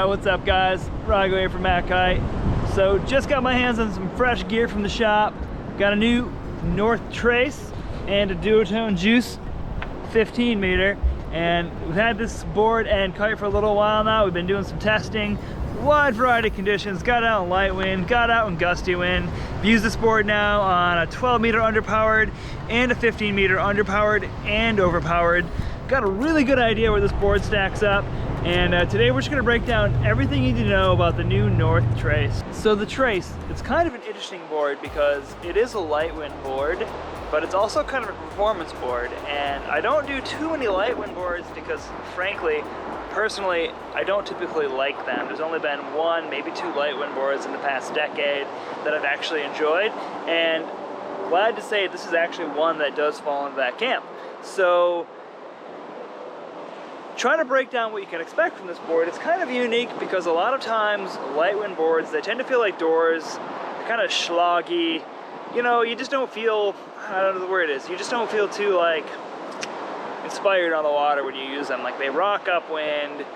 What's up guys? Rago here from MACkite. So just got my hands on some fresh gear from the shop. Got a new North Trace and a duotone juice 15 meter. And we've had this board and kite for a little while now. We've been doing some testing, wide variety of conditions. Got out in light wind, got out in gusty wind. I've used this board now on a 12 meter underpowered and a 15 meter underpowered and overpowered. Got a really good idea where this board stacks up. And today we're just gonna break down everything you need to know about the new North Trace. So the Trace, it's kind of an interesting board because it is a light wind board, but it's also kind of a performance board. And I don't do too many light wind boards because frankly, personally, I don't typically like them. There's only been one, maybe two light wind boards in the past decade that I've actually enjoyed. And glad to say this is actually one that does fall into that camp. So trying to break down what you can expect from this board, it's kind of unique because a lot of times light wind boards, they tend to feel like doors. They're kind of schloggy. You know, you just don't feel, I don't know the word is, you just don't feel too like inspired on the water when you use them. Like they rock upwind,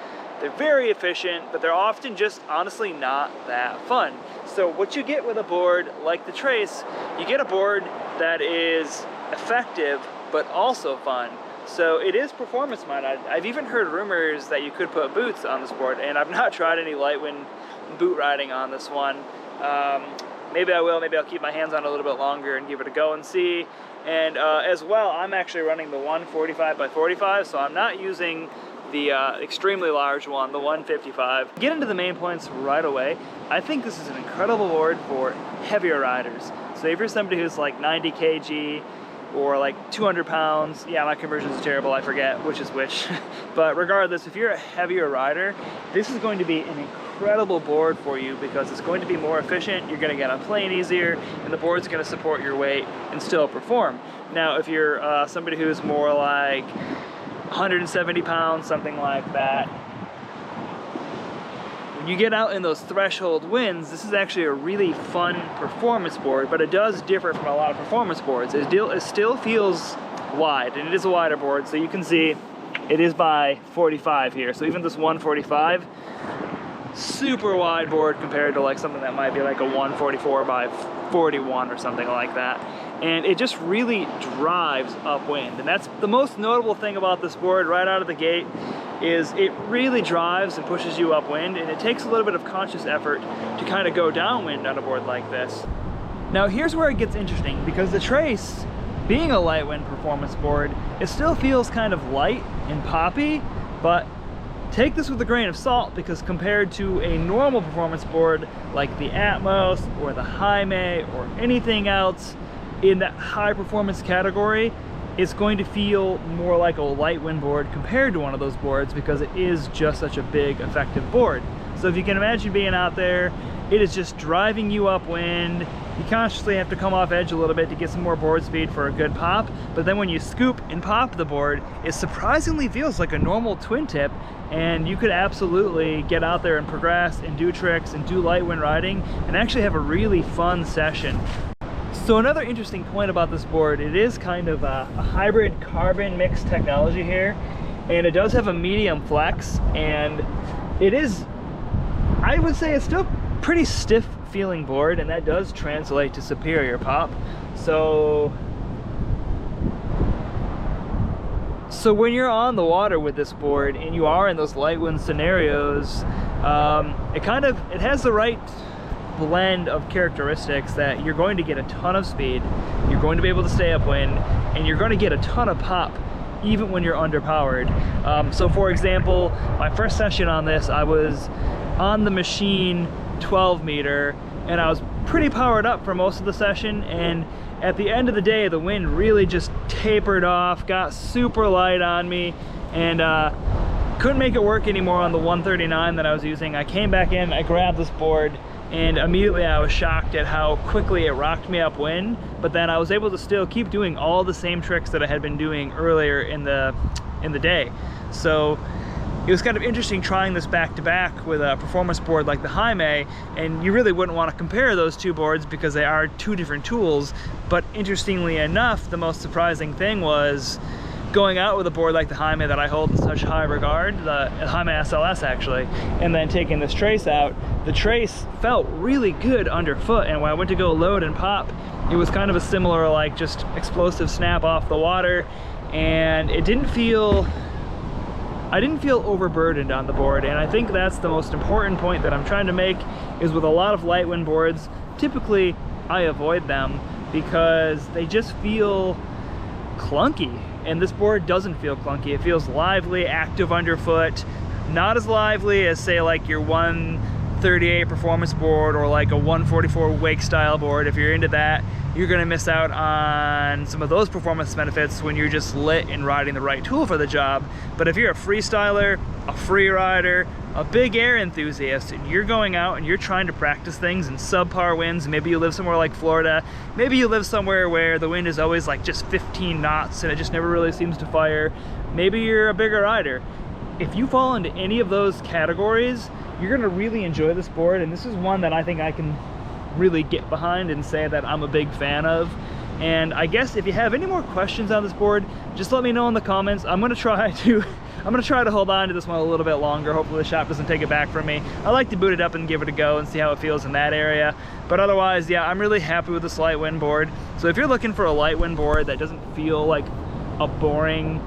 they're very efficient, but they're often just honestly not that fun. So what you get with a board like the Trace, you get a board that is effective but also fun. So it is performance minded. I've even heard rumors that you could put boots on this board, and I've not tried any light wind boot riding on this one. Maybe I will, maybe I'll keep my hands on it a little bit longer and give it a go and see. And as well, I'm actually running the 145 by 45, so I'm not using the extremely large one, the 155. Get into the main points right away. I think this is an incredible board for heavier riders. So if you're somebody who's like 90 kg, or like 200 pounds, yeah, my conversions are terrible, I forget which is which. But regardless, if you're a heavier rider, this is going to be an incredible board for you because it's going to be more efficient, you're gonna get on plane easier, and the board's gonna support your weight and still perform. Now, if you're somebody who's more like 170 pounds, something like that, when you get out in those threshold winds, this is actually a really fun performance board, but it does differ from a lot of performance boards. It still feels wide, and it is a wider board, so you can see it is by 45 here. So even this 145, super wide board compared to like something that might be like a 144 by 41 or something like that. And it just really drives upwind. And that's the most notable thing about this board right out of the gate, is it really drives and pushes you upwind, and it takes a little bit of conscious effort to kind of go downwind on a board like this. Now here's where it gets interesting, because the Trace, being a light wind performance board, it still feels kind of light and poppy, but take this with a grain of salt, because compared to a normal performance board like the Atmos or the Jaime or anything else in that high performance category, it's going to feel more like a light wind board compared to one of those boards, because it is just such a big effective board. So if you can imagine being out there, it is just driving you upwind. You consciously have to come off edge a little bit to get some more board speed for a good pop, but then when you scoop and pop the board, it surprisingly feels like a normal twin tip, and you could absolutely get out there and progress and do tricks and do light wind riding and actually have a really fun session. So another interesting point about this board, it is kind of a hybrid carbon mix technology here, and it does have a medium flex, and it is, I would say it's still pretty stiff feeling board, and that does translate to superior pop. So when you're on the water with this board and you are in those light wind scenarios, it has the right blend of characteristics that you're going to get a ton of speed, you're going to be able to stay upwind, and you're going to get a ton of pop even when you're underpowered. So for example, my first session on this, I was on the machine 12 meter, and I was pretty powered up for most of the session, and at the end of the day, the wind really just tapered off, got super light on me, and couldn't make it work anymore on the 139 that I was using. I came back in, I grabbed this board, and immediately I was shocked at how quickly it rocked me upwind, but then I was able to still keep doing all the same tricks that I had been doing earlier in the day. So it was kind of interesting trying this back to back with a performance board like the Jaime, and you really wouldn't want to compare those two boards because they are two different tools. But interestingly enough, the most surprising thing was going out with a board like the Jaime that I hold in such high regard, the Jaime SLS actually, and then taking this trace out, the trace felt really good underfoot, and when I went to go load and pop, it was kind of a similar like just explosive snap off the water, and it didn't feel, I didn't feel overburdened on the board. And I think that's the most important point that I'm trying to make, is with a lot of light wind boards, typically I avoid them because they just feel clunky, and this board doesn't feel clunky. It feels lively, active underfoot, not as lively as say like your 138 performance board or like a 144 wake style board. If you're into that, you're gonna miss out on some of those performance benefits when you're just lit and riding the right tool for the job. But if you're a freestyler, a free rider, a big air enthusiast, and you're going out and you're trying to practice things in subpar winds, maybe you live somewhere like Florida, maybe you live somewhere where the wind is always like just 15 knots and it just never really seems to fire, maybe you're a bigger rider. If you fall into any of those categories, you're gonna really enjoy this board, and this is one that I think I can really get behind and say that I'm a big fan of. And I guess if you have any more questions on this board, just let me know in the comments. I'm gonna try to hold on to this one a little bit longer. Hopefully the shop doesn't take it back from me. I like to boot it up and give it a go and see how it feels in that area. But otherwise, yeah, I'm really happy with this light wind board. So if you're looking for a light wind board that doesn't feel like a boring,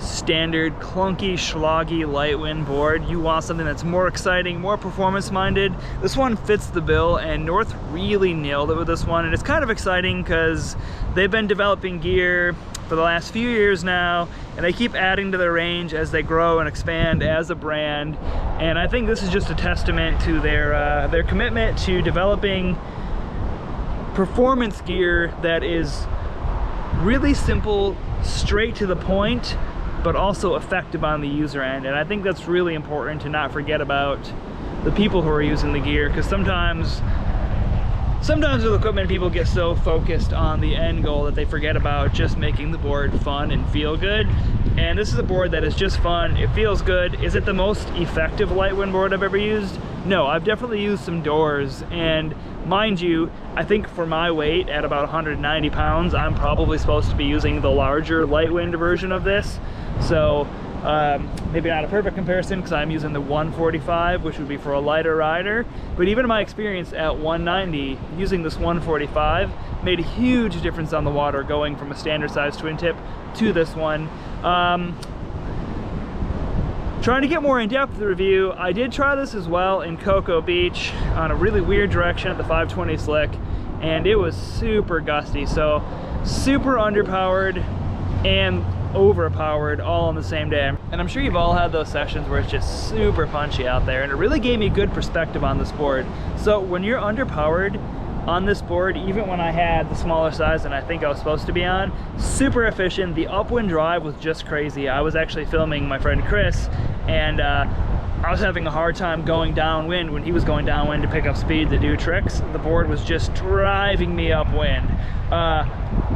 standard, clunky, schloggy light wind board, you want something that's more exciting, more performance minded, this one fits the bill, and North really nailed it with this one. And it's kind of exciting because they've been developing gear for the last few years now, and they keep adding to their range as they grow and expand as a brand. And I think this is just a testament to their commitment to developing performance gear that is really simple, straight to the point, but also effective on the user end. And I think that's really important to not forget about the people who are using the gear, because sometimes with equipment, people get so focused on the end goal that they forget about just making the board fun and feel good. And this is a board that is just fun, it feels good. Is it the most effective light wind board I've ever used? No, I've definitely used some doors, and mind you, I think for my weight at about 190 pounds, I'm probably supposed to be using the larger light wind version of this. So maybe not a perfect comparison because I'm using the 145, which would be for a lighter rider. But even in my experience at 190, using this 145 made a huge difference on the water, going from a standard size twin tip to this one. Trying to get more in-depth with the review, I did try this as well in Cocoa Beach on a really weird direction at the 520 slick, and it was super gusty. So super underpowered and overpowered all on the same day. And I'm sure you've all had those sessions where it's just super punchy out there, and it really gave me good perspective on this board. So when you're underpowered on this board, even when I had the smaller size than I think I was supposed to be on, super efficient. The upwind drive was just crazy. I was actually filming my friend Chris, and I was having a hard time going downwind when he was going downwind to pick up speed to do tricks. The board was just driving me upwind.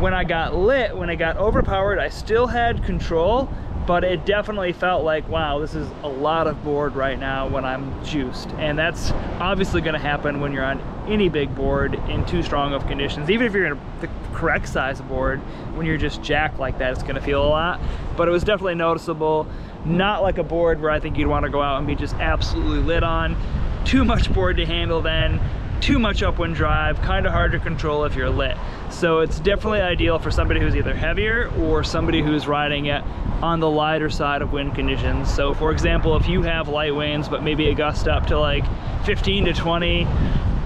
When I got lit, when it got overpowered, I still had control, but it definitely felt like, wow, this is a lot of board right now when I'm juiced. And that's obviously gonna happen when you're on any big board in too strong of conditions. Even if you're in the correct size board, when you're just jacked like that, it's gonna feel a lot. But it was definitely noticeable. Not like a board where I think you'd wanna go out and be just absolutely lit on. Too much board to handle then. Too much upwind drive, kind of hard to control if you're lit. So it's definitely ideal for somebody who's either heavier or somebody who's riding it on the lighter side of wind conditions. So for example, if you have light winds, but maybe a gust up to like 15 to 20,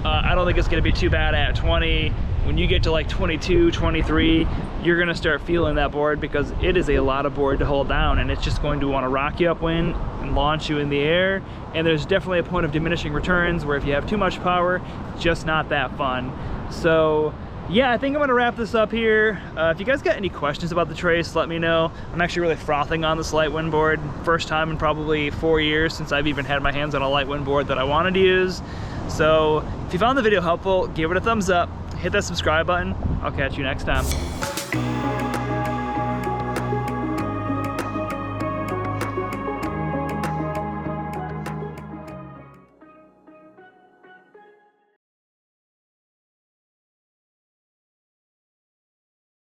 I don't think it's gonna be too bad at 20. When you get to like 22, 23, you're gonna start feeling that board, because it is a lot of board to hold down, and it's just going to wanna rock you upwind and launch you in the air. And there's definitely a point of diminishing returns where if you have too much power, it's just not that fun. So yeah, I think I'm gonna wrap this up here. If you guys got any questions about the trace, let me know. I'm actually really frothing on this light wind board. First time in probably 4 years since I've even had my hands on a light wind board that I wanted to use. So if you found the video helpful, give it a thumbs up, hit that subscribe button. I'll catch you next time.